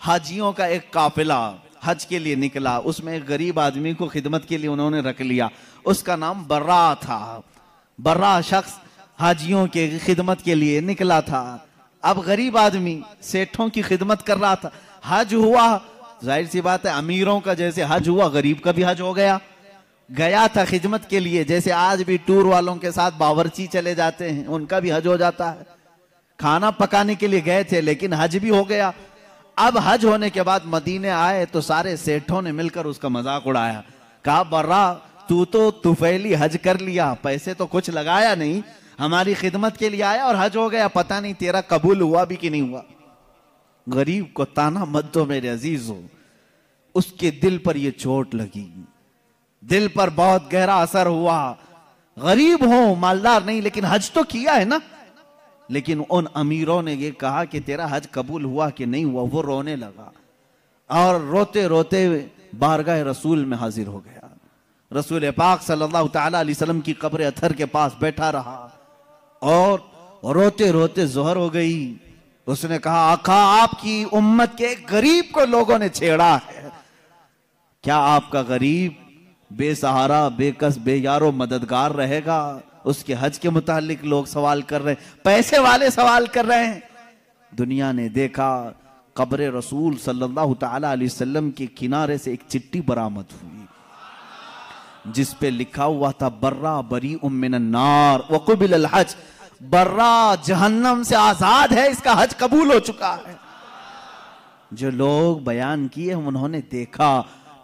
हाजियों का एक काफिला हज के लिए निकला। उसमें एक गरीब आदमी को खिदमत के लिए उन्होंने रख लिया। उसका नाम बर्रा था। बर्रा शख्स हाजियों के खिदमत के लिए निकला था। अब गरीब आदमी सेठों की खिदमत कर रहा था। हज हुआ, जाहिर सी बात है अमीरों का जैसे हज हुआ गरीब का भी हज हो गया। गया था खिदमत के लिए, जैसे आज भी टूर वालों के साथ बावर्ची चले जाते हैं, उनका भी हज हो जाता है। खाना पकाने के लिए गए थे लेकिन हज भी हो गया। अब हज होने के बाद मदीने आए तो सारे सेठों ने मिलकर उसका मजाक उड़ाया। कहा बर्रा तू तो तुफैली हज कर लिया, पैसे तो कुछ लगाया नहीं, हमारी खिदमत के लिए आया और हज हो गया, पता नहीं तेरा कबूल हुआ भी कि नहीं हुआ। गरीब को ताना मत दो मेरे अजीजों। उसके दिल पर यह चोट लगी, दिल पर बहुत गहरा असर हुआ। गरीब हो, मालदार नहीं, लेकिन हज तो किया है ना। लेकिन उन अमीरों ने ये कहा कि तेरा हज कबूल हुआ कि नहीं हुआ। वो रोने लगा और रोते रोते बारगाह रसूल में हाजिर हो गया। रसूल पाक सल्लल्लाहु तआला अलैहि वसल्लम की कब्र अथर के पास बैठा रहा और रोते रोते ज़ोहर हो गई। उसने कहा आका आपकी उम्मत के गरीब को लोगों ने छेड़ा है। क्या आपका गरीब बेसहारा बेकस बेयारो मददगार रहेगा? उसके हज के मुतालिक लोग सवाल कर रहे हैं, पैसे वाले सवाल कर रहे हैं। दुनिया ने देखा कब्र रसूल सल्लल्लाहु तआला अलैहि वसल्लम के किनारे से एक चिट्ठी बरामद हुई जिस पे लिखा हुआ था बर्रा बरी मिनन नार व क़ुबिल हज। बर्रा जहन्नम से आजाद है, इसका हज कबूल हो चुका है। जो लोग बयान किए उन्होंने देखा,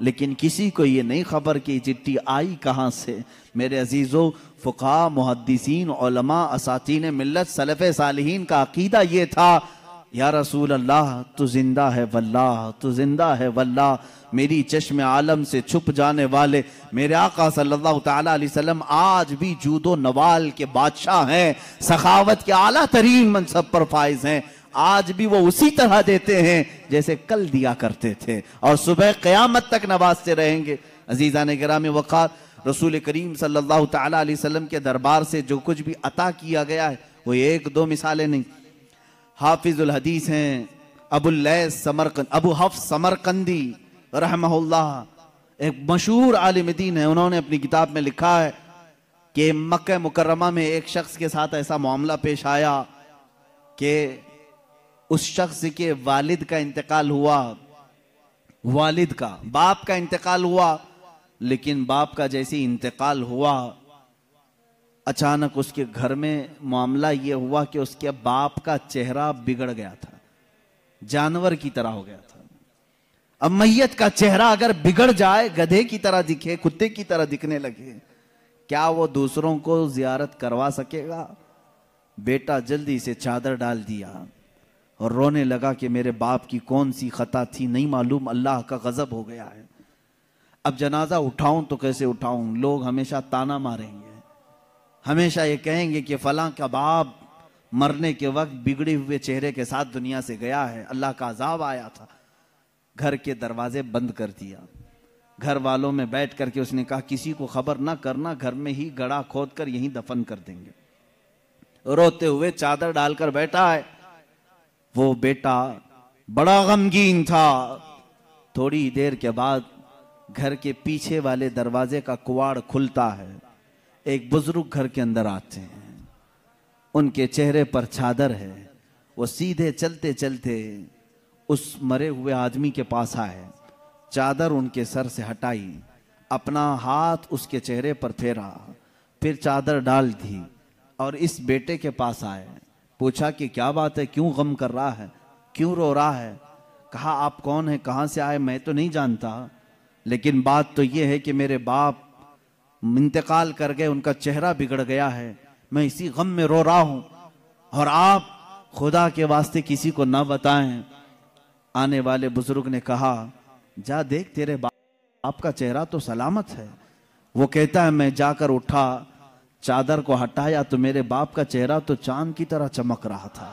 लेकिन किसी को ये नहीं खबर कि चिट्ठी आई कहां से। मेरे अजीजों, फुक़हा मुहद्दिसीन उलमा असातीन मिल्लत सलफ़े सालिहीन का अकीदा ये था, या रसूल अल्लाह तू जिंदा है वल्लाह, तू जिंदा है वल्लाह। मेरी चश्मे आलम से छुप जाने वाले मेरे आका सल्लल्लाहु तआला अलैहि वसल्लम आज भी जूदो नवाल के बादशाह हैं, सखावत के आला तरीन मनसब पर फाइज हैं। आज भी वो उसी तरह देते हैं जैसे कल दिया करते थे और सुबह क़यामत तक नवाजते रहेंगे। अजीज़ान गिरामी वक़ार, रसूल करीम सल्लल्लाहु तआला अलैहि वसल्लम के दरबार से जो कुछ भी अता किया गया है वो एक दो मिसालें नहीं। हाफिजुल हदीस हैं अबू हफ्स समरकंदी रहमहुल्लाह, एक मशहूर आलिम दीन है। उन्होंने अपनी किताब में लिखा है कि मक्का मुकर्रमा में एक शख्स के साथ ऐसा मामला पेश आया कि उस शख्स के वालिद का इंतकाल हुआ, वालिद का बाप का इंतकाल हुआ, लेकिन बाप का जैसे इंतकाल हुआ अचानक उसके घर में मामला यह हुआ कि उसके बाप का चेहरा बिगड़ गया था, जानवर की तरह हो गया था। अब मैयत का चेहरा अगर बिगड़ जाए, गधे की तरह दिखे, कुत्ते की तरह दिखने लगे, क्या वो दूसरों को जियारत करवा सकेगा? बेटा जल्दी से चादर डाल दिया और रोने लगा कि मेरे बाप की कौन सी खता थी नहीं मालूम, अल्लाह का गजब हो गया है। अब जनाजा उठाऊं तो कैसे उठाऊं? लोग हमेशा ताना मारेंगे, हमेशा ये कहेंगे कि फलां का बाप मरने के वक्त बिगड़े हुए चेहरे के साथ दुनिया से गया है, अल्लाह का अजाब आया था। घर के दरवाजे बंद कर दिया। घर वालों में बैठ करके उसने कहा किसी को खबर ना करना, घर में ही गड़ा खोद कर यहीं दफन कर देंगे। रोते हुए चादर डालकर बैठा है। वो बेटा बड़ा गमगीन था। थोड़ी देर के बाद घर के पीछे वाले दरवाजे का कुवाड़ खुलता है। एक बुजुर्ग घर के अंदर आते हैं, उनके चेहरे पर चादर है। वो सीधे चलते चलते उस मरे हुए आदमी के पास आए, चादर उनके सर से हटाई, अपना हाथ उसके चेहरे पर फेरा, फिर चादर डाल दी और इस बेटे के पास आए। पूछा कि क्या बात है, क्यों गम कर रहा है, क्यों रो रहा है? कहा आप कौन है, कहाँ से आए? मैं तो नहीं जानता, लेकिन बात तो ये है कि मेरे बाप इंतकाल कर गए, उनका चेहरा बिगड़ गया है, मैं इसी गम में रो रहा हूँ और आप खुदा के वास्ते किसी को ना बताएं। आने वाले बुजुर्ग ने कहा जा देख तेरे बाप का चेहरा तो सलामत है। वो कहता है मैं जाकर उठा, चादर को हटाया तो मेरे बाप का चेहरा तो चांद की तरह चमक रहा था।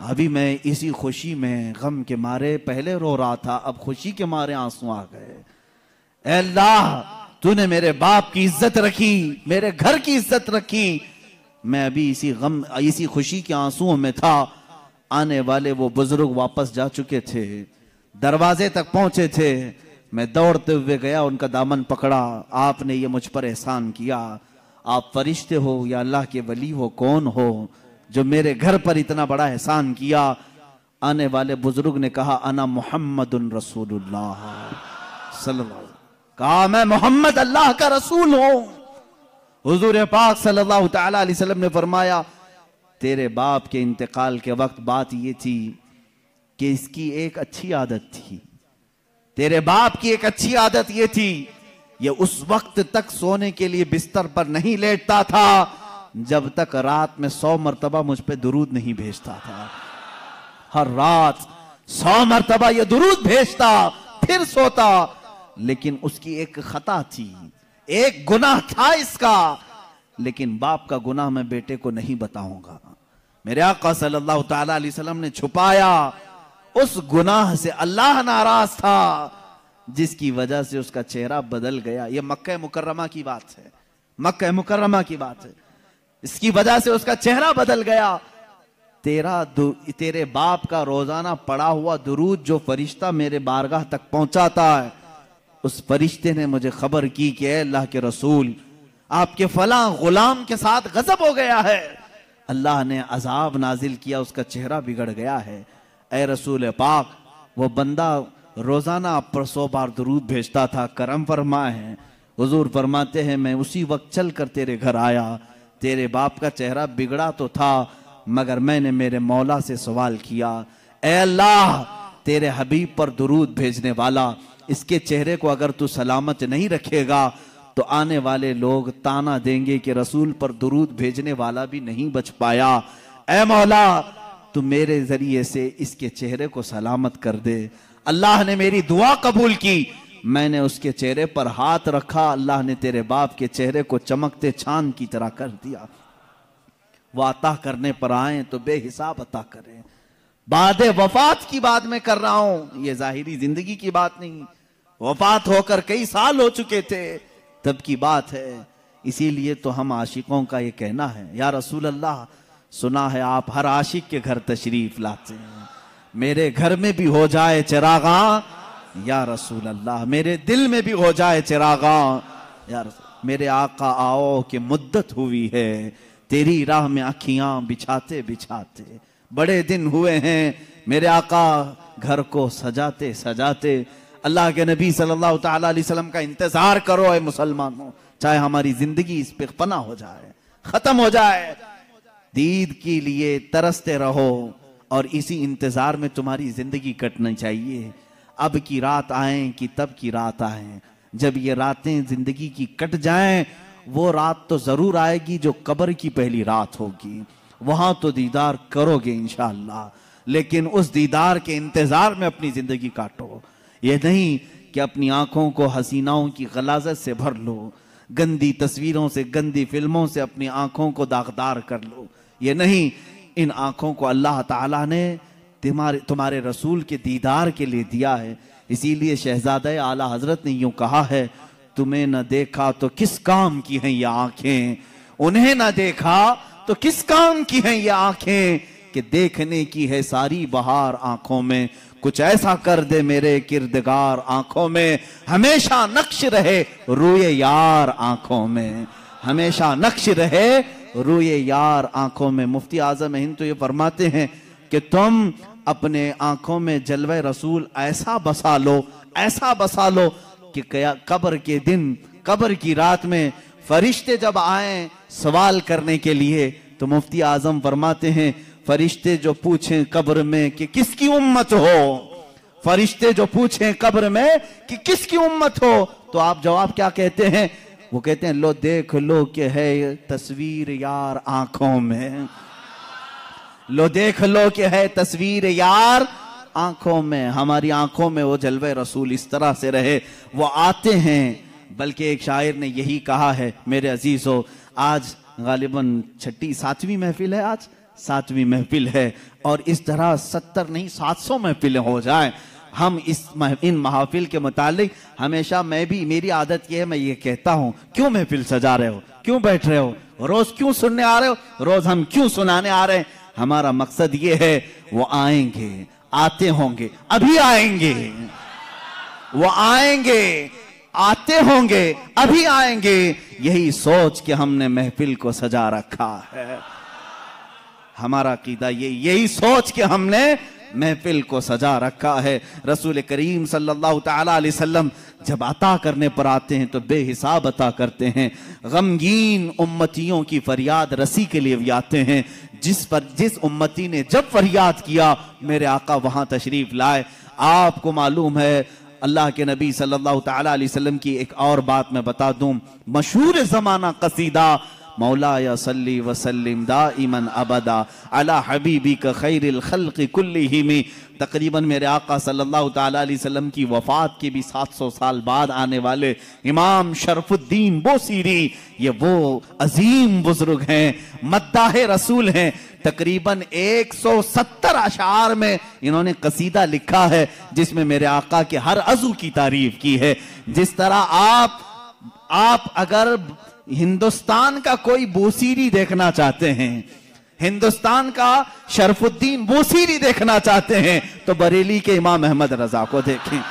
अभी मैं इसी खुशी में गम के मारे पहले रो रहा था, अब खुशी के मारे आंसू आ गए। ऐ अल्लाह तूने मेरे बाप की इज्जत रखी, मेरे घर की इज्जत रखी, मैं अभी इसी गम इसी खुशी के आंसुओं में था। आने वाले वो बुजुर्ग वापस जा चुके थे, दरवाजे तक पहुंचे थे। मैं दौड़ते हुए गया, उनका दामन पकड़ा। आपने ये मुझ पर एहसान किया, आप फरिश्ते हो या अल्लाह के वली हो, कौन हो जो मेरे घर पर इतना बड़ा एहसान किया? आने वाले बुजुर्ग ने कहा, अना मुहम्मदुन रसूलुल्लाह सल्लल्लाहु अलैहि वसल्लम। कहा, मैं मोहम्मद अल्लाह का रसूल हूं। हुजूर पाक सल्लल्लाहु तआला अलैहि वसल्लम ने फरमाया, तेरे बाप के इंतकाल के वक्त बात ये थी कि इसकी एक अच्छी आदत थी। तेरे बाप की एक अच्छी आदत ये थी, ये उस वक्त तक सोने के लिए बिस्तर पर नहीं लेटता था जब तक रात में 100 मरतबा मुझ पे दुरूद नहीं भेजता था। हर रात 100 मरतबा ये दुरूद भेजता, फिर सोता। लेकिन उसकी एक खता थी, एक गुनाह था इसका, लेकिन बाप का गुनाह मैं बेटे को नहीं बताऊंगा। मेरे आका सल्लल्लाहु तआला अलैहि वसल्लम ने छुपाया। उस गुनाह से अल्लाह नाराज था, जिसकी वजह से उसका चेहरा बदल गया। ये मक्का मुकर्रमा की बात है, मक्का मुकर्रमा की बात है। इसकी वजह से उसका चेहरा बदल गया। तेरे बाप का रोजाना पड़ा हुआ दुरूद जो फरिश्ता मेरे बारगाह तक पहुंचाता है, उस फरिश्ते ने मुझे खबर की कि अल्लाह के रसूल, आपके फला गुलाम के साथ गजब हो गया है, अल्लाह ने अजाब नाजिल किया, उसका चेहरा बिगड़ गया है। ए रसूल पाक, वो बंदा रोजाना आप पर 100 बार दुरूद भेजता था, करम फरमा है। हुजूर फरमाते हैं, मैं उसी वक्त चल कर तेरे घर आया। तेरे बाप का चेहरा बिगड़ा तो था, मगर मैंने मेरे मौला से सवाल किया, ए अल्लाह, तेरे हबीब पर दुरूद भेजने वाला, इसके चेहरे को अगर तू सलामत नहीं रखेगा तो आने वाले लोग ताना देंगे कि रसूल पर दुरूद भेजने वाला भी नहीं बच पाया। ए मौला, तू मेरे जरिए से इसके चेहरे को सलामत कर दे। अल्लाह ने मेरी दुआ कबूल की। मैंने उसके चेहरे पर हाथ रखा, अल्लाह ने तेरे बाप के चेहरे को चमकते चांद की तरह कर दिया। वो अता करने पर आए तो बेहिसाब अता करें। बाद वफात की बात मैं कर रहा हूं, ये जाहिरी जिंदगी की बात नहीं। वफात होकर कई साल हो चुके थे, तब की बात है। इसीलिए तो हम आशिकों का ये कहना है, या रसूल अल्लाह, सुना है आप हर आशिक के घर तशरीफ लाते हैं, मेरे घर में भी हो जाए चिरागा, या रसूल अल्लाह, मेरे दिल में भी हो जाए चिरागा, या रसूल। मेरे आका आओ कि मुद्दत हुई है, तेरी राह में आँखियां बिछाते बिछाते बड़े दिन हुए हैं, मेरे आका घर को सजाते सजाते। अल्लाह के नबी सल्लल्लाहु तआला अलैहि वसल्लम का इंतजार करो ऐ मुसलमानों, चाहे हमारी जिंदगी इस पे फना हो जाए, खत्म हो जाए, दीद के लिए तरसते रहो और इसी इंतजार में तुम्हारी जिंदगी कटनी चाहिए। अब की रात आए कि तब की रात आए, जब ये रातें जिंदगी की कट जाएं, वो रात तो जरूर आएगी जो कब्र की पहली रात होगी। वहां तो दीदार करोगे इंशाअल्लाह, लेकिन उस दीदार के इंतजार में अपनी जिंदगी काटो। ये नहीं कि अपनी आंखों को हसीनाओं की गलाजत से भर लो, गंदी तस्वीरों से, गंदी फिल्मों से अपनी आंखों को दागदार कर लो। ये नहीं, इन आंखों को अल्लाह ताला ने तुम्हारे रसूल के दीदार के लिए दिया है। इसीलिए शहजादे आला हजरत ने यूं कहा है, तुम्हें न देखा तो किस काम की हैं ये आंखें, उन्हें न देखा तो किस काम की हैं ये आंखें, कि देखने की है सारी बहार आंखों में, कुछ ऐसा कर दे मेरे किरदगार आंखों में, हमेशा नक्श रहे रूए यार आंखों में, हमेशा नक्श रहे रूए यार आंखों में। मुफ्ती आजम हिंद तो ये फरमाते हैं कि तुम अपने आंखों में जलवे रसूल ऐसा बसा लो, ऐसा बसा लो कि कब्र के दिन, कब्र की रात में फरिश्ते जब आए सवाल करने के लिए, तो मुफ्ती आजम फरमाते हैं, फरिश्ते जो पूछें कब्र में कि किसकी उम्मत हो, फरिश्ते जो पूछें कब्र में कि किसकी उम्मत हो, तो आप जवाब क्या कहते हैं? वो कहते हैं, लो देख लो कि है तस्वीर यार आंखों में, लो देख लो कि है तस्वीर यार आंखों में। हमारी आंखों में वो जलवे रसूल इस तरह से रहे, वो आते हैं। बल्कि एक शायर ने यही कहा है, मेरे अजीजों, आज गालिबन 7वीं महफिल है, आज 7वीं महफिल है, और इस तरह 70 नहीं 700 महफिलें हो जाए। हम इन महफिल के मुतालिक हमेशा, मैं भी, मेरी आदत ये है, मैं ये कहता हूँ, क्यों महफिल सजा रहे हो, क्यों बैठ रहे हो, रोज क्यों सुनने आ रहे हो, रोज हम क्यों सुनाने आ रहे हैं? हमारा मकसद ये है वो आएंगे, आते होंगे, अभी आएंगे, वो आएंगे, आते होंगे, अभी आएंगे। यही सोच के हमने महफिल को सजा रखा है। हमारा अकीदा यही सोच के हमने महफिल को सजा रखा है। रसूल करीम सल्लल्लाहु तआला अलैहि वसल्लम जब अता करने पर आते हैं तो बेहिसाब अता करते हैं। गमगीन उम्मतियों की फरियाद रसी के लिए भी आते हैं। जिस उम्मती ने जब फरियाद किया मेरे आका वहां तशरीफ लाए। आपको मालूम है अल्लाह के नबी सल्लल्लाहु तआला अलैहि वसल्लम की एक और बात मैं बता दूं, मशहूर ज़माना कसीदा मौलाया सल्ली वसल्लिम दाइमन अबदा अला हबीबिका खैरिल खल्क़ि कुल्लिहिम। तकरीबन मेरे आका सल्लल्लाहु तआला अलैहि वसल्लम की वफात के भी 700 साल बाद आने वाले इमाम शरफुद्दीन बोसीरी, ये वो अजीम बुजुर्ग हैं, मद्दाहे रसूल हैं। तकरीबन 170 अशार में इन्होंने कसीदा लिखा है जिसमें मेरे आका के हर अज़ू की तारीफ की है। जिस तरह आप अगर हिंदुस्तान का कोई बोसीरी देखना चाहते हैं, हिंदुस्तान का शरफुद्दीन बोसीरी देखना चाहते हैं, तो बरेली के इमाम अहमद रजा को देखें,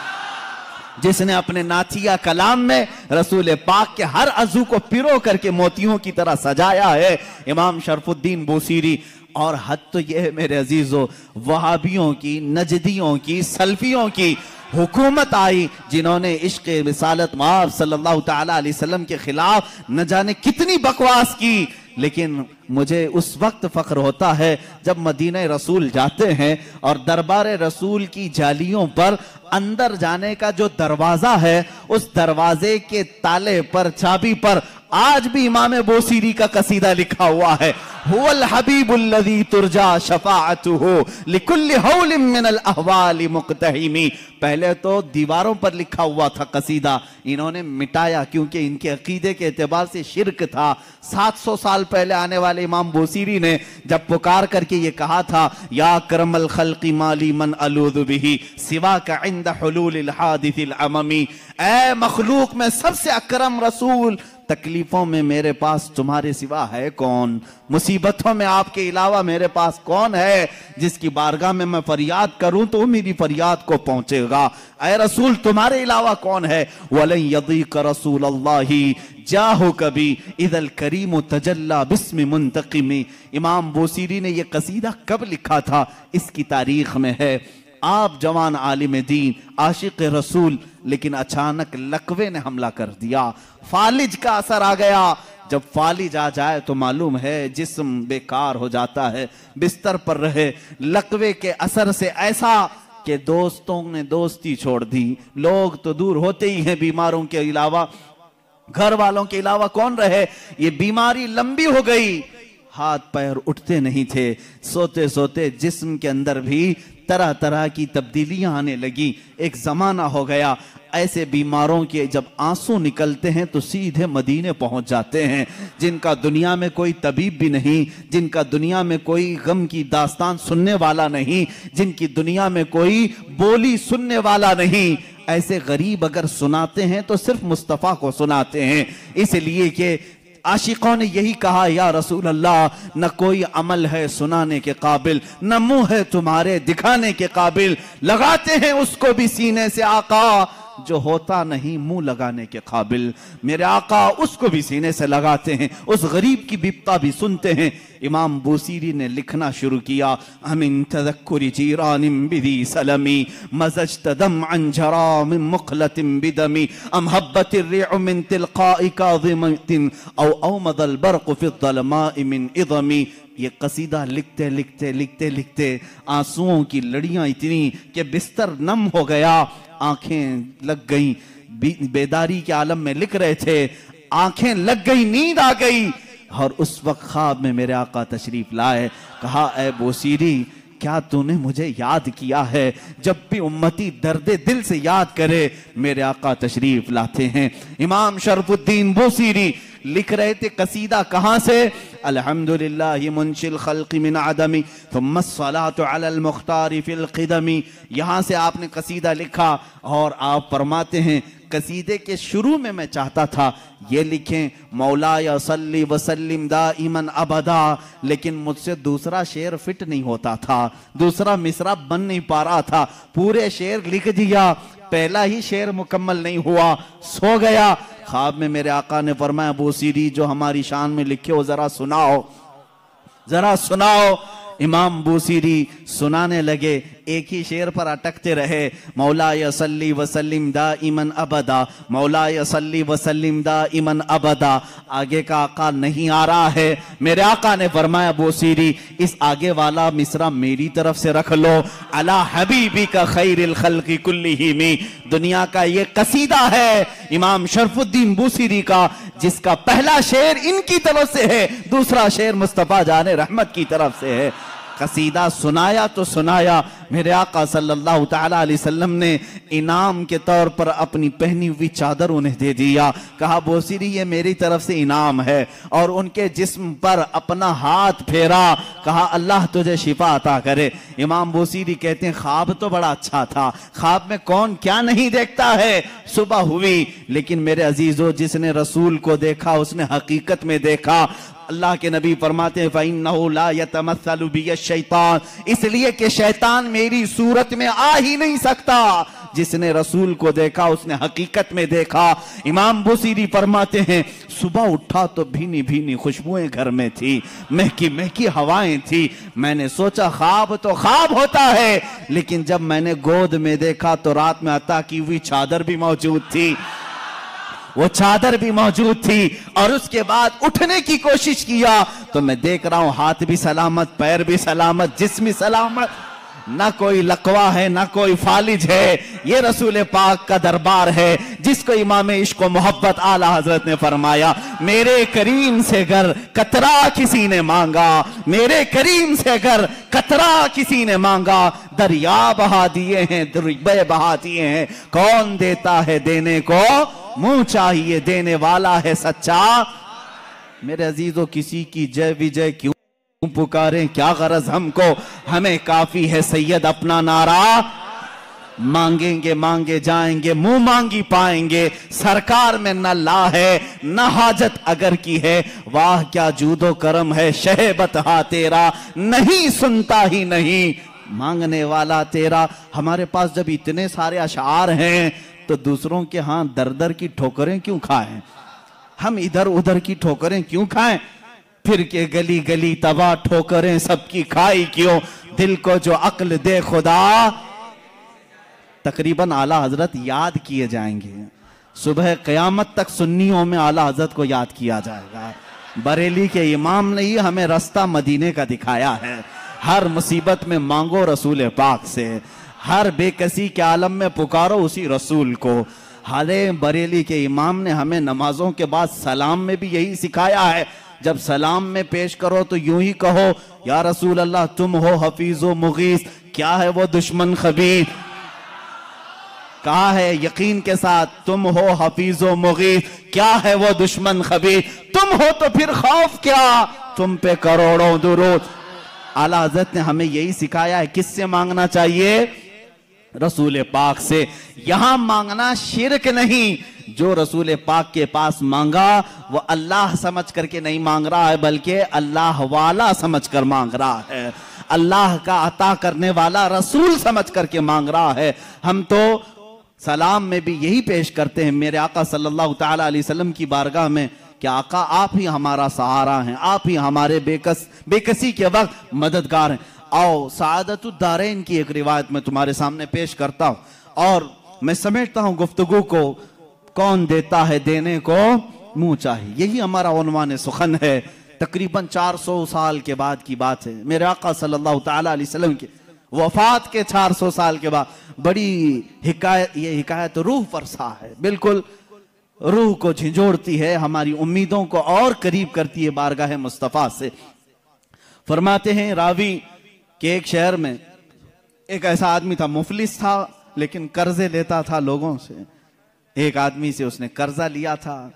जिसने अपने नाथिया कलाम में रसूल पाक के हर अज़ू को पिरो करके मोतियों की तरह सजाया है, इमाम शरफुद्दीन बोसीरी। और हद तो यह है मेरे अजीजों, वहाबियों की, नजदियों की, सल्फियों की हुकूमत आई जिन्होंने इश्क़ रिसालत माब सल्लल्लाहु तआला अलैहि वसल्लम के खिलाफ न जाने कितनी बकवास की। लेकिन मुझे उस वक्त फख्र होता है जब मदीने रसूल जाते हैं और दरबार रसूल की जालियों पर अंदर जाने का जो दरवाजा है, उस दरवाजे के ताले पर, चाबी पर आज भी इमाम बोसीरी का कसीदा लिखा हुआ है, हुवल हबीबुल्लज़ी तुरजा शफाअतुहु लिकुल्लि हौलिम मिनल अहवालि मुक़तहिमी। पहले तो दीवारों पर लिखा हुआ था कसीदा, इन्होंने मिटाया क्योंकि इनके अकीदे के एतबार से शिर्क था। 700 साल पहले आने वाले इमाम बोसीरी ने जब पुकार करके ये कहा था, या करमल खल्क़ि माली मन अलूज़ु बिही सिवा का इंद हुलूलिल हादिसिल अममी, ऐ मखलूक में सबसे अकरम रसूल, तकलीफों में मेरे पास तुम्हारे सिवा है कौन, मुसीबतों में आपके अलावा मेरे पास कौन है जिसकी बारगाह में मैं फरियाद करूं तो मेरी फरियाद को पहुंचेगा। ऐ रसूल तुम्हारे अलावा कौन है। वलन यदीक रसूल अल्लाही जाहो कभी इदल करीम तजल्ला बिस्म मुंतकिमी। इमाम बोसीरी ने यह कसीदा कब लिखा था इसकी तारीख में है। आप जवान आलिम दीन, आशिक रसूल, लेकिन अचानक लकवे ने हमला कर दिया, फालिज का असर आ गया। जब फालिज आ जाए तो मालूम है जिस्म बेकार हो जाता है, बिस्तर पर रहे। लकवे के असर से ऐसा कि दोस्तों ने दोस्ती छोड़ दी, लोग तो दूर होते ही हैं, बीमारों के अलावा, घर वालों के अलावा कौन रहे। ये बीमारी लंबी हो गई, हाथ पैर उठते नहीं थे, सोते सोते जिस्म के अंदर भी तरह तरह की तब्दीलियां आने लगी। एक जमाना हो गया ऐसे बीमारों के जब आंसू निकलते हैं तो सीधे मदीने पहुंच जाते हैं, जिनका दुनिया में कोई तबीब भी नहीं, जिनका दुनिया में कोई गम की दास्तान सुनने वाला नहीं, जिनकी दुनिया में कोई बोली सुनने वाला नहीं, ऐसे गरीब अगर सुनाते हैं तो सिर्फ मुस्तफ़ा को सुनाते हैं। इसलिए कि आशिकों ने यही कहा, या रसूल अल्लाह, न कोई अमल है सुनाने के काबिल, न मुंह है तुम्हारे दिखाने के काबिल, लगाते हैं उसको भी सीने से आका जो होता नहीं मुंह लगाने के काबिल। मेरे आका उसको भी सीने से लगाते हैं, उस गरीब की बिपता भी सुनते हैं। इमाम बोसीरी ने लिखना शुरू किया, अमिन तज़क्कुरि जीरानिम बिदी सलमी मज़ज्तदम अंजरा मिन मुखलतिन बिदमी अम हब्बतिर रिउ मिन तिलकाइ काज़िमतिन औ मदल बर्क़ फ़ि ज़लमाइ मिन इज़मी। ये कसीदा लिखते लिखते लिखते लिखते आंसुओं की लड़ियां इतनी कि बिस्तर नम हो गया, आंखें लग गई, बेदारी के आलम में लिख रहे थे, आंखें लग गई, नींद आ गई। और उस वक्त ख्वाब में मेरे आका तशरीफ लाए, कहा, ऐ बोसीरी क्या तूने मुझे याद किया है। जब भी उम्मती दर्दे दिल से याद करे मेरे आका तशरीफ लाते हैं। इमाम शरफुद्दीन बोसीरी लिख रहे थे कसीदा कहां से, अल्हम्दुलिल्लाहि मुंशिल खल्क़ि मिन अदमी थुम्मा अस्सलातु अलल मुख्तारि फिल क़िदमी। यहां से आपने कसीदा लिखा और आप फरमाते हैं कसीदे के शुरू में मैं चाहता था ये लिखें मौला या सल्ली वसल्लिम दाइमन अबदा, लेकिन मुझसे दूसरा शेर फिट नहीं होता था, दूसरा मिसरा बन नहीं पा रहा था। पूरे शेर लिख दिया, पहला ही शेर मुकम्मल नहीं हुआ, सो गया। ख्वाब में मेरे आका ने फरमाया बूसीरी जो हमारी शान में लिखे हो जरा सुनाओ, जरा सुनाओ। इमाम बूसीरी सुनाने लगे, एक ही शेर पर अटकते रहे, मौला यसल्ली वसल्लिम दाइमन अबदा, मौला यसल्ली वसल्लिम दाइमन अबदा। आगे का आका नहीं आ रहा है। मेरे आका ने फरमाया बूसीरी इस आगे वाला मिसरा मेरी तरफ से रख लो, अला हबीबी का खैरिल खल्क़ि कुल्लिहिम। दुनिया का ये कसीदा है इमाम शरफुद्दीन बूसीरी का, जिसका पहला शेर इनकी तरफ से है, दूसरा शेर मुस्तफा जाने रहमत की तरफ से है। कसीदा सुनाया तो सुनाया, मेरे आका सल्लल्लाहु तआला अलैहि वसल्लम ने इनाम के तौर पर अपनी पहनी हुई चादर उन्हें दे दिया। कहा बूसीरी ये मेरी तरफ से इनाम है, और उनके जिस्म पर अपना हाथ फेरा, कहा अल्लाह तुझे शिफा अता करे। इमाम बूसीरी कहते हैं ख्वाब तो बड़ा अच्छा था, ख्वाब में कौन क्या नहीं देखता है। सुबह हुई, लेकिन मेरे अजीजों जिसने रसूल को देखा उसने हकीकत में देखा। अल्लाह के नबी फरमाते हैं फ़इन्नहु ला यतमस्सलु बिय शैतान, इसलिए कि शैतान मेरी सूरत में आ ही नहीं सकता। जिसने रसूल को देखा उसने हकीकत में देखा। इमाम बूसीरी फरमाते हैं सुबह उठा तो भीनी भीनी खुशबुएं घर में थी, महकी महकी हवाएं थी। मैंने सोचा ख्वाब तो ख्वाब होता है, लेकिन जब मैंने गोद में देखा तो रात में अता की हुई चादर भी मौजूद थी, वो चादर भी मौजूद थी। और उसके बाद उठने की कोशिश किया तो मैं देख रहा हूं हाथ भी सलामत, पैर भी सलामत, जिस्म भी सलामत, ना कोई लकवा है ना कोई फालिज है। ये रसूल पाक का दरबार है जिसको इमाम इश्क व मोहब्बत आला हजरत ने फरमाया मेरे करीम से अगर कतरा किसी ने मांगा, मेरे करीम से अगर कतरा किसी ने मांगा, दरिया बहा दिए हैं, दरिया बहा दिए हैं। कौन देता है देने को मुंह चाहिए, देने वाला है सच्चा। मेरे अजीजों किसी की जय विजय क्यों पुकारें, क्या गरज हमको, हमें काफी है सैयद अपना नारा। मांगेंगे मांगे जाएंगे, मुंह मांगी पाएंगे। सरकार में न ला है न हाजत अगर की है, वाह क्या जूदो करम है शहबत हा तेरा, नहीं सुनता ही नहीं मांगने वाला तेरा। हमारे पास जब इतने सारे अशार हैं तो दूसरों के हाथ दर दर की ठोकरें क्यों खाएं, हम इधर उधर की ठोकरें क्यों खाएं, फिर के गली गली तबाह ठोकरें सबकी खाई क्यों, दिल को जो अक्ल दे खुदा। तकरीबन आला हजरत याद किए जाएंगे, सुबह क़यामत तक सुन्नियों में आला हजरत को याद किया जाएगा। बरेली के इमाम ने ही हमें रास्ता मदीने का दिखाया है। हर मुसीबत में मांगो रसूल पाक से, हर बेकसी के आलम में पुकारो उसी रसूल को। हाले बरेली के इमाम ने हमें नमाजों के बाद सलाम में भी यही सिखाया है, जब सलाम में पेश करो तो यूं ही कहो या रसूल अल्लाह तुम हो हफीजो मुगीस, क्या है वो दुश्मन खबीर। कहा है यकीन के साथ तुम हो हफीजो मुगीस, क्या है वो दुश्मन खबीर। तुम हो तो फिर खौफ क्या, तुम पे करोड़ों दुरूद। आला हज़रत ने हमें यही सिखाया है किससे मांगना चाहिए, रसूल पाक से। यहां मांगना शिरक नहीं, जो रसूल पाक के पास मांगा वो अल्लाह समझ करके नहीं मांग रहा है, बल्कि अल्लाह वाला समझ कर मांग रहा है, अल्लाह का अता करने वाला रसूल समझ करके मांग रहा है। हम तो सलाम में भी यही पेश करते हैं मेरे आका सल्लल्लाहु तआला अलैहि वसल्लम की बारगाह में कि आका आप ही हमारा सहारा हैं, आप ही हमारे बेकसी के वक्त मददगार हैं। आओ सआदतुद्दारैन की एक रिवायत में तुम्हारे सामने पेश करता हूं और मैं समेटता हूं गुफ्तगू को। कौन देता है देने को मुंह चाहिए, यही हमारा उन्वान सुखन है। तकरीबन 400 साल के बाद की बात है, मेरे आका सल्लल्लाहु तआला अलैहि वसल्लम के वफात के 400 साल के बाद बड़ी हिकायत, ये हिकायत रूह फरसा है, बिल्कुल रूह को झिंझोड़ती है, हमारी उम्मीदों को और करीब करती है बारगाह मुस्तफा से। फरमाते हैं रावी कि एक शहर में एक ऐसा आदमी था, मुफलिस था लेकिन कर्जे लेता था लोगों से। एक आदमी से उसने कर्जा लिया था,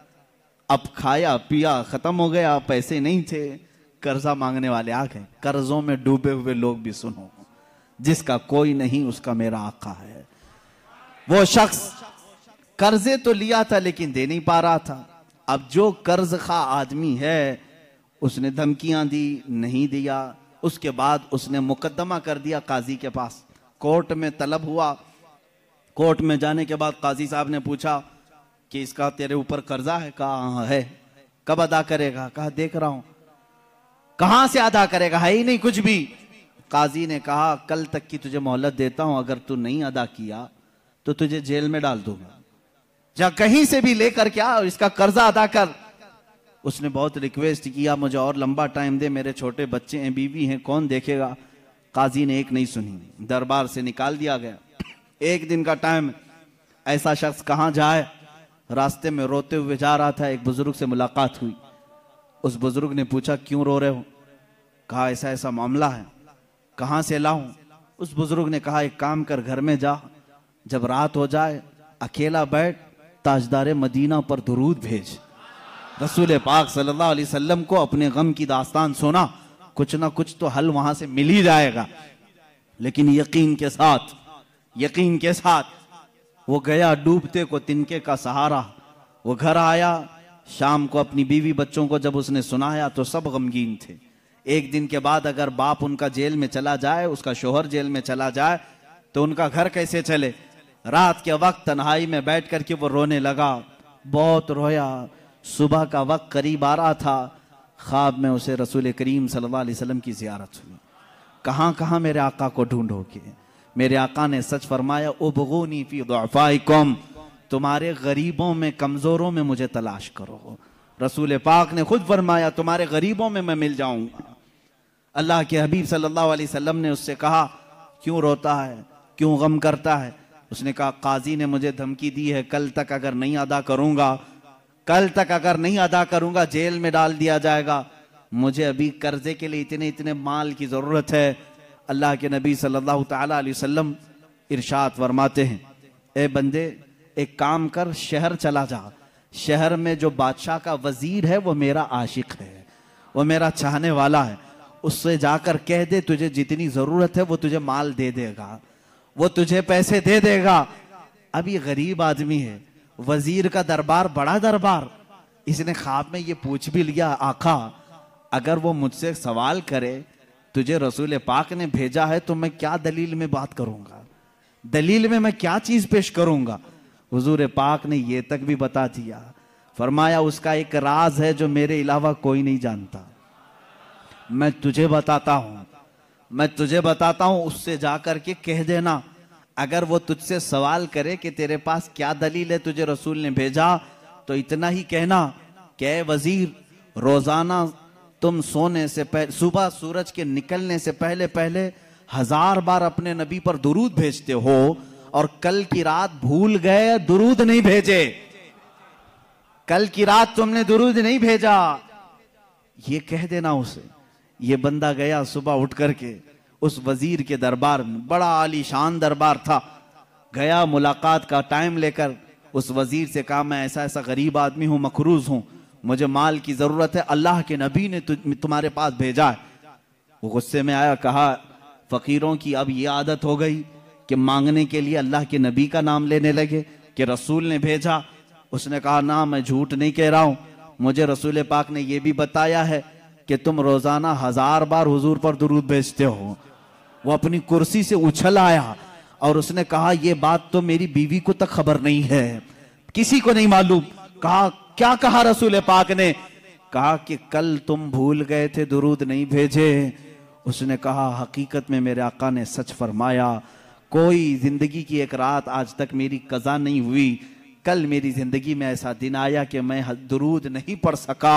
अब खाया पिया खत्म हो गया, पैसे नहीं थे, कर्जा मांगने वाले आ गए। कर्जों में डूबे हुए लोग भी सुनो, जिसका कोई नहीं उसका मेरा आका है। वो शख्स कर्जे तो लिया था लेकिन दे नहीं पा रहा था। अब जो कर्ज खा आदमी है उसने धमकियां दी, नहीं दिया। उसके बाद उसने मुकदमा कर दिया काजी के पास, कोर्ट में तलब हुआ। कोर्ट में जाने के बाद काजी साहब ने पूछा कि इसका तेरे ऊपर कर्जा है? कहा है। कब अदा करेगा? कहा देख रहा हूं। कहां से अदा करेगा? है ही नहीं कुछ भी। काजी ने कहा कल तक की तुझे मोहलत देता हूं, अगर तू नहीं अदा किया तो तुझे जेल में डाल दूंगा। जा कहीं से भी लेकर क्या इसका कर्जा अदा कर। उसने बहुत रिक्वेस्ट किया, मुझे और लंबा टाइम दे, मेरे छोटे बच्चे हैं, बीवी हैं, कौन देखेगा। काजी ने एक नहीं सुनी, दरबार से निकाल दिया गया। एक दिन का टाइम, ऐसा शख्स कहां जाए, रास्ते में रोते हुए जा रहा था। एक बुजुर्ग से मुलाकात हुई। उस बुजुर्ग ने पूछा क्यों रो रहे हो? कहा ऐसा ऐसा मामला है। कहां से लाऊं? उस बुजुर्ग ने कहा एक काम कर, घर में जा, जब रात हो जाए अकेला बैठ, ताजदार मदीना पर दुरूद भेज। रसूल पाक सल्लल्लाहु अलैहि वसल्लम को अपने गम की दास्तान सुना, कुछ ना कुछ तो हल वहां से मिल ही जाएगा। लेकिन यकीन के साथ वो गया, डूबते को तिनके का सहारा। वो घर आया, शाम को अपनी बीवी बच्चों को जब उसने सुनाया तो सब गमगीन थे। एक दिन के बाद अगर बाप उनका जेल में चला जाए, उसका शोहर जेल में चला जाए, तो उनका घर कैसे चले। रात के वक्त तन्हाई में बैठ करके वो रोने लगा, बहुत रोया। सुबह का वक्त करीब आ रहा था, ख्वाब में उसे रसूल करीम सल्लल्लाहु अलैहि वसल्लम की ज़ियारत हुई। कहाँ कहाँ मेरे आका को ढूंढोगे? मेरे आका ने सच फरमाया, उबगूनी फी दुअफ़ाइकुम, तुम्हारे गरीबों में, कमजोरों में मुझे तलाश करो। रसूल पाक ने खुद फरमाया तुम्हारे गरीबों में मैं मिल जाऊंगा। अल्लाह के हबीब सल्लल्लाहु अलैहि वसल्लम ने उससे कहा क्यों रोता है, क्यों गम करता है? उसने कहा काजी ने मुझे धमकी दी है, कल तक अगर नहीं अदा करूंगा जेल में डाल दिया जाएगा। मुझे अभी कर्जे के लिए इतने माल की जरूरत है। अल्लाह के नबी सल्लल्लाहु ताला अलैहि वसल्लम इरशाद फरमाते हैं, ए बंदे एक काम कर, शहर चला जा। शहर में जो बादशाह का वजीर है वो मेरा आशिक है, वो मेरा चाहने वाला है। उससे जाकर कह दे तुझे जितनी जरूरत है वो तुझे माल दे देगा, वो तुझे पैसे दे देगा। अब ये गरीब आदमी है, वजीर का दरबार बड़ा दरबार। इसने ख्वाब में ये पूछ भी लिया, आका अगर वो मुझसे सवाल करे तुझे रसूल पाक ने भेजा है तो मैं क्या दलील में बात करूंगा, दलील में मैं क्या चीज पेश करूंगा। हुजूर पाक ने ये तक भी बता दिया, फरमाया उसका एक राज है जो मेरे अलावा कोई नहीं जानता, मैं तुझे बताता हूं, उससे जाकर के कह देना। अगर वो तुझसे सवाल करे कि तेरे पास क्या दलील है, तुझे रसूल ने भेजा, तो इतना ही कहना कि वजीर रोजाना तुम सोने से पहले, सुबह सूरज के निकलने से पहले पहले 1000 बार अपने नबी पर दुरूद भेजते हो, और कल की रात भूल गए दुरूद नहीं भेजे, कल की रात तुमने दुरूद नहीं भेजा, ये कह देना उसे। ये बंदा गया सुबह उठ करके उस वजीर के दरबार में, बड़ा आलीशान दरबार था, गया मुलाकात का टाइम लेकर उस वजीर से कहा मैं ऐसा ऐसा गरीब आदमी हूं, मकरूज हूं, मुझे माल की जरूरत है, अल्लाह के नबी ने तुम्हारे पास भेजा है। वो गुस्से में आया, कहा फकीरों की अब ये आदत हो गई कि मांगने के लिए अल्लाह के नबी का नाम लेने लगे कि रसूल ने भेजा। उसने कहा ना, मैं झूठ नहीं कह रहा हूं, मुझे रसूल पाक ने यह भी बताया है कि तुम रोजाना 1000 बार हुजूर पर दुरूद भेजते हो। वो अपनी कुर्सी से उछल आया और उसने कहा यह बात तो मेरी बीवी को तक खबर नहीं है, किसी को नहीं मालूम। कहा क्या कहा रसूल पाक ने? कहा कि कल तुम भूल गए थे, दुरूद नहीं भेजे। उसने कहा हकीकत में मेरे आका ने सच फरमाया, कोई जिंदगी की एक रात आज तक मेरी कज़ा नहीं हुई, कल मेरी जिंदगी में ऐसा दिन आया कि मैं दुरूद नहीं पढ़ सका,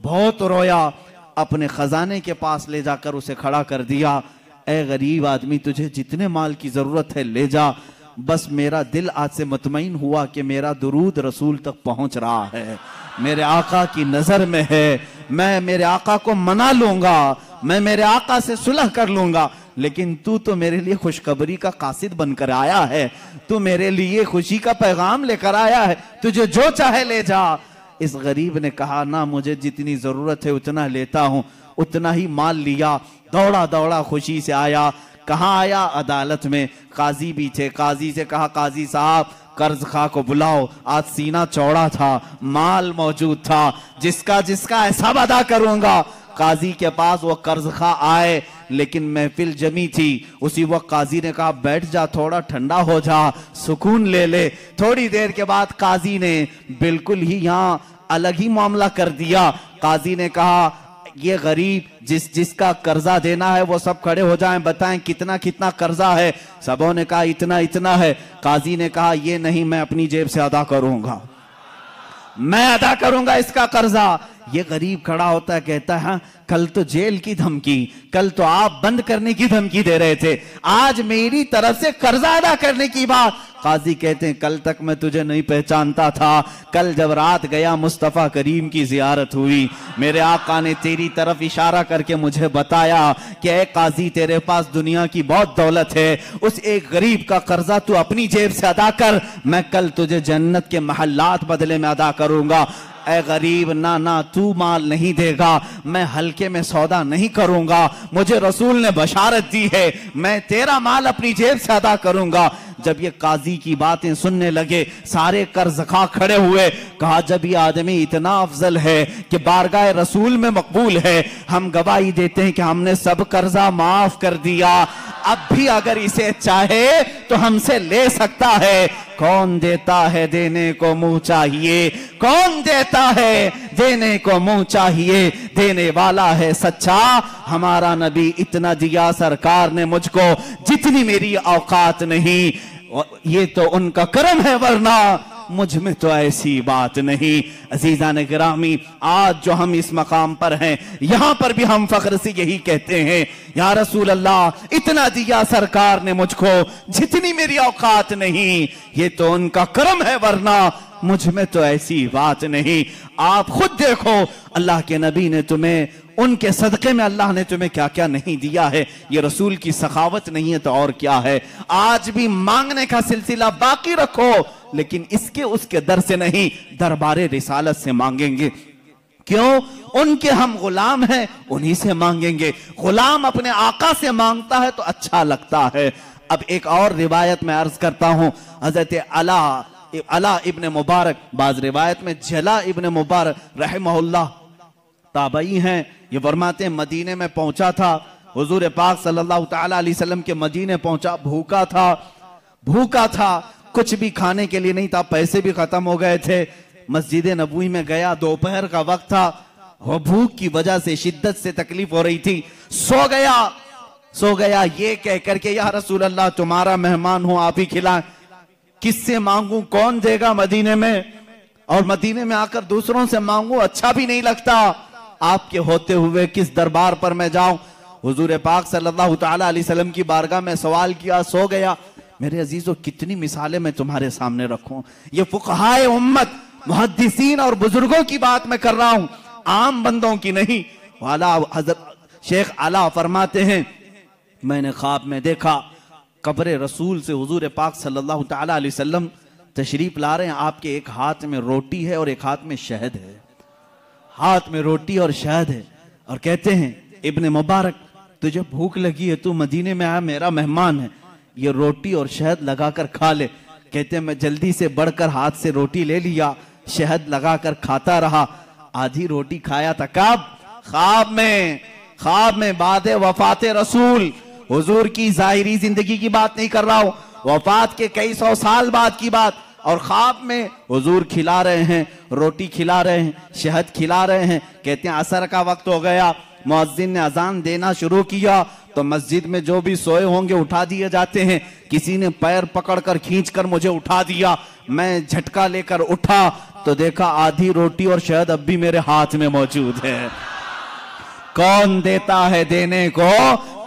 बहुत रोया, अपने खजाने के पास ले जाकर उसे खड़ा कर दिया। ए गरीब आदमी, तुझे जितने माल की जरूरत है ले जा, बस मेरा दिल आज से मुतमईन हुआ कि मेरा दुरूद रसूल तक पहुंच रहा है, मेरे आका की नजर में है, मैं मेरे आका को मना लूंगा, मैं मेरे आका से सुलह कर लूंगा, लेकिन तू तो मेरे लिए खुशखबरी का कासिद बनकर आया है, तू मेरे लिए खुशी का पैगाम लेकर आया है, तुझे जो चाहे ले जा। इस गरीब ने कहा ना, मुझे जितनी जरूरत है उतना लेता हूं, उतना ही माल लिया, दौड़ा दौड़ा खुशी से आया। कहाँ आया? अदालत में। काजी भी थे, काजी से कहा काजी साहब कर्ज खा को बुलाओ। आज सीना चौड़ा था, माल मौजूद था, जिसका जिसका हिसाब अदा करूंगा। काजी के पास वो कर्ज खा आए, लेकिन महफिल जमी थी। उसी वक्त काजी ने कहा बैठ जा, थोड़ा ठंडा हो जा, सुकून ले ले। थोड़ी देर के बाद काजी ने बिल्कुल ही यहाँ अलग ही मामला कर दिया। काजी ने कहा ये गरीब जिसका कर्जा देना है वो सब खड़े हो जाएं, बताएं कितना कितना कर्जा है। सबों ने कहा इतना इतना है। काजी ने कहा ये नहीं, मैं अपनी जेब से अदा करूंगा, मैं अदा करूंगा इसका कर्जा। ये गरीब खड़ा होता है, कहता है हाँ, कल तो जेल की धमकी, कल तो आप बंद करने की धमकी दे रहे थे, आज मेरी तरफ से कर्जा अदा करने की बात। काजी कहते हैं कल तक मैं तुझे नहीं पहचानता था, कल जब रात गया मुस्तफा करीम की जियारत हुई, मेरे आका ने तेरी तरफ इशारा करके मुझे बताया कि ए काजी तेरे पास दुनिया की बहुत दौलत है, उस एक गरीब का कर्जा तू अपनी जेब से अदा कर, मैं कल तुझे जन्नत के महल्लात बदले में अदा करूंगा। ए गरीब ना ना, तू माल नहीं देगा, मैं हल्के में सौदा नहीं करूंगा, मुझे रसूल ने बशारत दी है, मैं तेरा माल अपनी जेब से अदा करूंगा। जब ये काजी की बातें सुनने लगे, सारे कर्जखा खड़े हुए। कहा जब ये आदमी इतना अफजल है कि बारगाह रसूल में मकबूल है, हम गवाही देते हैं कि हमने सब कर्जा माफ कर दिया, अब भी अगर इसे चाहे तो हमसे ले सकता है। कौन देता है देने को मुंह चाहिए, कौन देता है देने को मुंह चाहिए, देने वाला है सच्चा हमारा नबी। इतना दिया सरकार ने मुझको जितनी मेरी औकात नहीं, ये तो उनका करम है, वरना मुझ में तो ऐसी बात नहीं। अजीजान गिरामी, आज जो हम इस मकाम पर हैं, यहां पर भी हम फख्र से यही कहते हैं, या रसूल अल्लाह इतना दिया सरकार ने मुझको जितनी मेरी औकात नहीं, ये तो उनका करम है, वरना मुझ में तो ऐसी बात नहीं। आप खुद देखो, अल्लाह के नबी ने तुम्हें, उनके सदक़े में अल्लाह ने तुम्हें क्या क्या नहीं दिया है। ये रसूल की सखावत नहीं है तो और क्या है। आज भी मांगने का सिलसिला बाकी रखो, लेकिन इसके उसके दर से नहीं, दरबारे रिसालत से मांगेंगे। क्यों? उनके हम गुलाम हैं, उन्हीं से मांगेंगे। गुलाम अपने आका से मांगता है तो अच्छा लगता है। अब एक और रिवायत में अर्ज करता हूं, हजरत अला इब्न मुबारक, बाज रिवायत में जला इब्न मुबारक रहमहुल्लाह ताबई हैं, ये फरमाते हैं मदीने में पहुंचा था, हुजूर पाक सल्लल्लाहु तआला अलैहि वसल्लम के मदीने पहुंचा, भूखा था, कुछ भी खाने के लिए नहीं था, पैसे भी खत्म हो गए थे। मस्जिद नबवी में गया, दोपहर का वक्त था, वो भूख की वजह से शिद्दत से तकलीफ हो रही थी, सो गया ये कह करके या रसूल अल्लाह तुम्हारा मेहमान हूं, आप ही खिलाएं। किससे मांगू, कौन देगा मदीने में, और मदीने में आकर दूसरों से मांगू अच्छा भी नहीं लगता, आपके होते हुए किस दरबार पर मैं जाऊं। हुजूर पाक सल्लल्लाहु तआला अलैहि वसल्लम की बारगाह में सवाल किया, सो गया। मेरे अजीजों, कितनी मिसालें मैं तुम्हारे सामने रखूं, ये फुकहाए उम्मत, मुहद्दिसीन और बुजुर्गों की बात मैं कर रहा हूं, आम बंदों की नहीं। वाला हजरत शेख आला फरमाते हैं, मैंने ख्वाब में देखा कब्र रसूल से हुजूर पाक सल्लल्लाहु तआला अलैहि वसल्लम तशरीफ ला रहे हैं, आपके एक हाथ में रोटी है और एक हाथ में शहद है, हाथ में रोटी और शहद है, और कहते हैं इब्ने मुबारक तुझे भूख लगी है, तू मदीने में आया, मेरा मेहमान है, ये रोटी और शहद लगाकर खा ले। कहते हैं मैं जल्दी से बढ़कर हाथ से रोटी ले लिया, शहद लगाकर खाता रहा, आधी रोटी खाया था, कब? ख्वाब में बाद वफात रसूल, हुजूर की जाहिरी जिंदगी की बात नहीं कर रहा हूं, वफात के कई सौ साल बाद की बात। और ख्वाब में हुजूर खिला रहे हैं, रोटी खिला रहे हैं, शहद खिला रहे हैं। कहते हैं असर का वक्त हो गया, मुअज्जिन ने अजान देना शुरू किया, तो मस्जिद में जो भी सोए होंगे उठा दिए जाते हैं। किसी ने पैर पकड़कर खींचकर मुझे उठा दिया, मैं झटका लेकर उठा तो देखा आधी रोटी और शहद अब भी मेरे हाथ में मौजूद है। कौन देता है देने को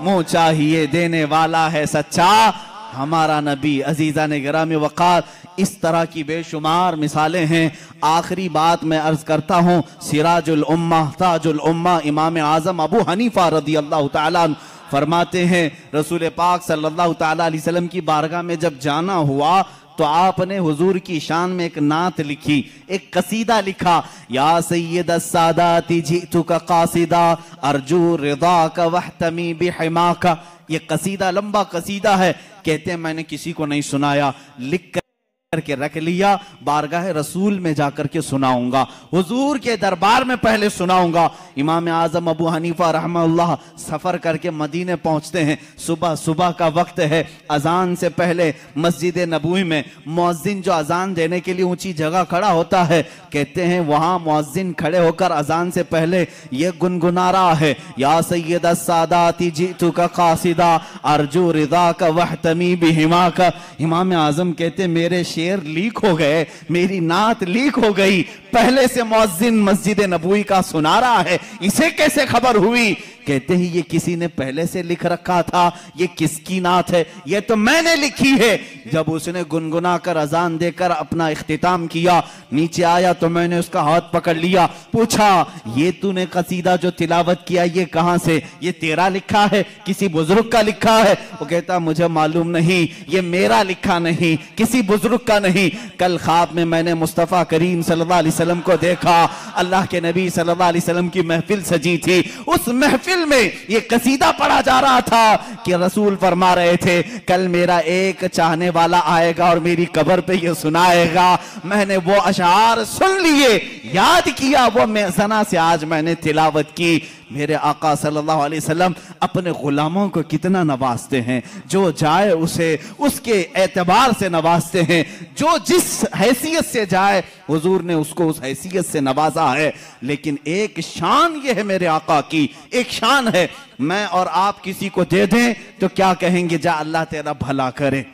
मुंह चाहिए, देने वाला है सच्चा हमारा नबी। अजीजा ने गिरामी वक़ार, इस तरह की बेशुमार मिसालें हैं। आखिरी बात मैं अर्ज करता हूँ, सिराजुल उम्मा ताजुल उम्मा इमाम आजम अबू हनीफा रदियल्लाहु ताला फरमाते हैं, रसूल पाक सल्लल्लाहु ताला अलैहि वसल्लम की बारगाह में जब जाना हुआ तो आपने हुजूर की शान में एक नात लिखी, एक कसीदा लिखा, या सय्यद अस्सादाती जीतुका कासिदा अर्जू रिदाका वहतमी बिहिमाका। ये कसीदा लंबा कसीदा है, कहते हैं मैंने किसी को नहीं सुनाया, लिख कर करके रख लिया, बारगाह रसूल में जाकर के सुनाऊंगा, हुजूर के दरबार में पहले सुनाऊंगा। इमाम आजम अबू हनीफा रहमतुल्लाह सफर करके मदीने पहुंचते हैं। सुबह सुबह का वक्त है, अजान से पहले मस्जिद नबवी में मुअज्जिन जो अजान देने के लिए ऊंची जगह खड़ा होता है, कहते हैं वहां मुअज्जिन खड़े होकर अजान से पहले ये गुनगुना रहा है, या सय्यद अस्सादाती जीतुका कासिदा अर्जू रिदा का वहतमी बिहिमा का। इमाम आजम कहते मेरे शेर लीक हो गए, मेरी नात लीक हो गई, पहले से मुअज्जिन मस्जिद नबवी का सुना रहा है, इसे कैसे खबर हुई? कहते हैं ये किसी ने पहले से लिख रखा था, ये किसकी नात है? ये तो मैंने लिखी है। जब उसने गुनगुना कर अजान देकर अपना इख्तिताम किया, नीचे आया तो मैंने उसका हाथ पकड़ लिया, पूछा ये तूने कसीदा जो तिलावत किया ये कहां से? ये तेरा लिखा है, किसी बुजुर्ग का लिखा है? वो कहता मुझे मालूम नहीं, ये मेरा लिखा नहीं, किसी बुजुर्ग का नहीं। कल ख्वाब में मैंने मुस्तफा करीम सल्लल्लाहु अलैहि वसल्लम को देखा, अल्लाह के नबी सल्लल्लाहु अलैहि वसल्लम की महफिल सजी थी, उस महफिल में ये कसीदा पढ़ा जा रहा था कि रसूल फरमा रहे थे कल मेरा एक चाहने वाला आएगा और मेरी कब्र पे ये सुनाएगा। मैंने वो अशार सुन लिए, याद किया, वो मेज़ना से आज मैंने तिलावत की। मेरे आका सल्लल्लाहु अलैहि वसल्लम अपने गुलामों को कितना नवाजते हैं, जो जाए उसे उसके एतबार से नवाजते हैं, जो जिस हैसियत से जाए हुजूर ने उसको उस हैसियत से नवाजा है। लेकिन एक शान ये है मेरे आका की, एक शान है, मैं और आप किसी को दे दें तो क्या कहेंगे, जा अल्लाह तेरा भला करे।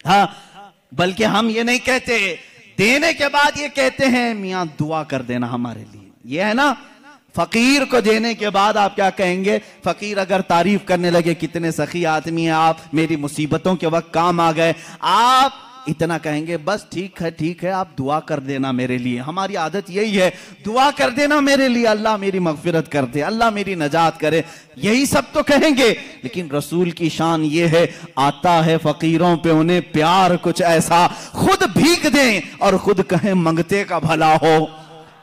हाँ, बल्कि हम ये नहीं कहते, देने के बाद ये कहते हैं मियां दुआ कर देना हमारे लिए। ये है ना, फकीर को देने के बाद आप क्या कहेंगे? फकीर अगर तारीफ करने लगे कितने सखी आदमी हैं आप, मेरी मुसीबतों के वक्त काम आ गए, आप इतना कहेंगे बस ठीक है ठीक है, आप दुआ कर देना मेरे लिए। हमारी आदत यही है, दुआ कर देना मेरे लिए, अल्लाह मेरी मगफिरत कर दे, अल्लाह मेरी नजात करे, यही सब तो कहेंगे। लेकिन रसूल की शान ये है, आता है फकीरों पे उन्हें प्यार कुछ ऐसा, खुद भीख दें और खुद कहें मंगते का भला हो।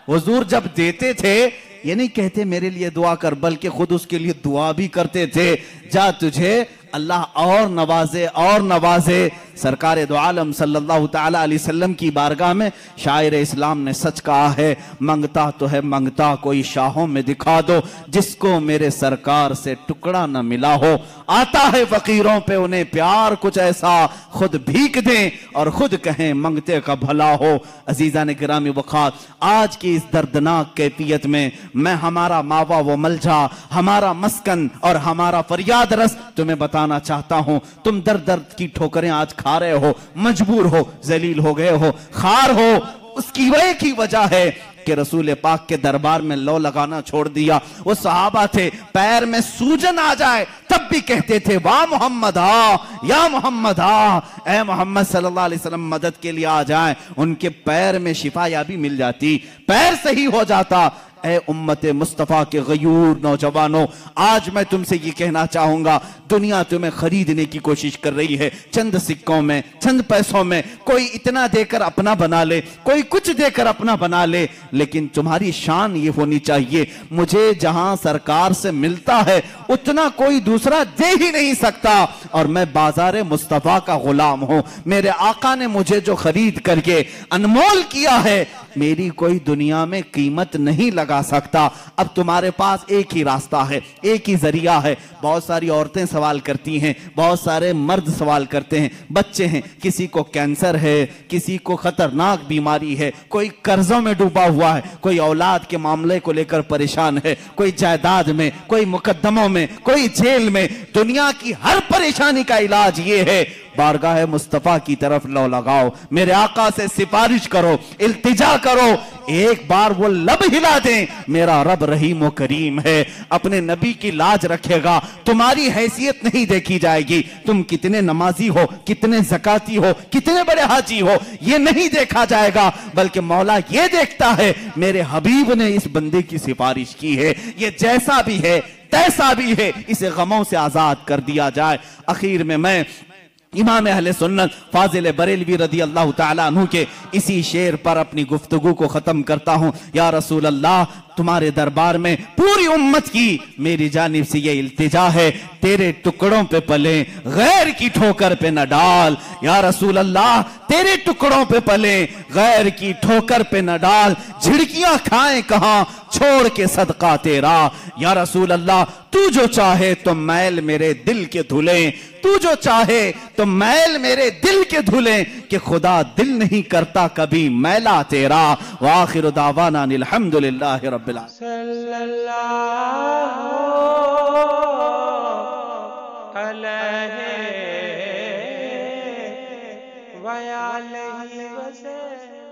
हुजूर जब देते थे ये नहीं कहते मेरे लिए दुआ कर, बल्कि खुद उसके लिए दुआ भी करते थे, जा तुझे अल्लाह और नवाजे और नवाजे। सरकार दो आलम सल्लल्लाहु ताला अलैहि वसल्लम की बारगाह में शायर इस्लाम ने सच कहा है, मंगता तो है मंगता कोई शाहों में दिखा दो, जिसको मेरे सरकार से टुकड़ा न मिला हो। आता है फकीरों पे उन्हें प्यार कुछ ऐसा, खुद भीख दें और खुद कहें मंगते का भला हो। अजीजा ने गिरामी वक़ात, आज की इस दर्दनाक कैफियत में मैं हमारा मावा व मलजा, हमारा मस्कन और हमारा फरियाद रस तुम्हें बताना चाहता हूं। तुम दर दर्द की ठोकरें आज खा रहे हो, मजबूर हो, जलील हो गए हो, खार हो, उसकी वजह की वजह है कि रसूल पाक के दरबार में लो लगाना छोड़ दिया। वो सहाबा थे, पैर में सूजन आ जाए तब भी कहते थे वाह मोहम्मद हा, या मोहम्मद हा, ए मोहम्मद सल्लल्लाहु अलैहि वसल्लम मदद के लिए आ जाए। उनके पैर में शिफा याबी मिल जाती, पैर सही हो जाता। ए उम्मते मुस्तफा के गयूर नौजवानों, आज मैं तुमसे ये कहना चाहूंगा, दुनिया तुम्हें खरीदने की कोशिश कर रही है, चंद सिक्कों में, चंद पैसों में। कोई इतना देकर अपना बना ले, कोई कुछ देकर अपना बना ले, लेकिन तुम्हारी शान ये होनी चाहिए, मुझे जहां सरकार से मिलता है उतना कोई दूसरा दे ही नहीं सकता, और मैं बाजार मुस्तफा का गुलाम हूं। मेरे आका ने मुझे जो खरीद करके अनमोल किया है, मेरी कोई दुनिया में कीमत नहीं लगा सकता। अब तुम्हारे पास एक ही रास्ता है, एक ही जरिया है। बहुत सारी औरतें सवाल करती हैं, बहुत सारे मर्द सवाल करते हैं, बच्चे हैं, किसी को कैंसर है, किसी को खतरनाक बीमारी है, कोई कर्जों में डूबा हुआ है, कोई औलाद के मामले को लेकर परेशान है, कोई जायदाद में, कोई मुकद्दमों में, कोई जेल में। दुनिया की हर परेशानी का इलाज ये है, बारगाह मुस्तफा की तरफ लो लगाओ, मेरे आका से सिफारिश करो, इल्तिजा करो, एक बार वो लब हिला दें, मेरा रब रहीम व करीम है, अपने नबी की लाज रखेगा। तुम्हारी हैसियत नहीं देखी जाएगी, तुम कितने नमाजी हो, कितने ज़काती हो, कितने बड़े हाजी हो, ये नहीं देखा जाएगा, बल्कि मौला ये देखता है मेरे हबीब ने इस बंदे की सिफारिश की है, ये जैसा भी है तैसा भी है, इसे गमों से आजाद कर दिया जाए। आखिर में मैं इमाम अहले सुन्नत फाजिल बरेलवी रदी अल्लाह ताला अन्हु के इसी शेर पर अपनी गुफ्तगू को खत्म करता हूँ। या रसूल अल्लाह, तुम्हारे दरबार में पूरी उम्मत की मेरी जानिब से ये इल्तिजा है, तेरे टुकड़ों पे पले, गैर की ठोकर पे न डाल। या रसूल अल्लाह, तेरे टुकड़ों पे पले, गैर की ठोकर पे न डाल। झिड़कियां खाएं कहां, छोड़ के सदका तेरा। या रसूल अल्लाह, तू जो चाहे तो मैल मेरे दिल के धुले, तू जो चाहे तो मैल मेरे दिल के धुले, कि खुदा दिल नहीं करता कभी मैला तेरा। व आखिरु दावाना अनिल हम्दुलिल्लाहि रब्बिल आलमीन। सल्लल्लाहु अलैहि व आलिहि वसल्लम।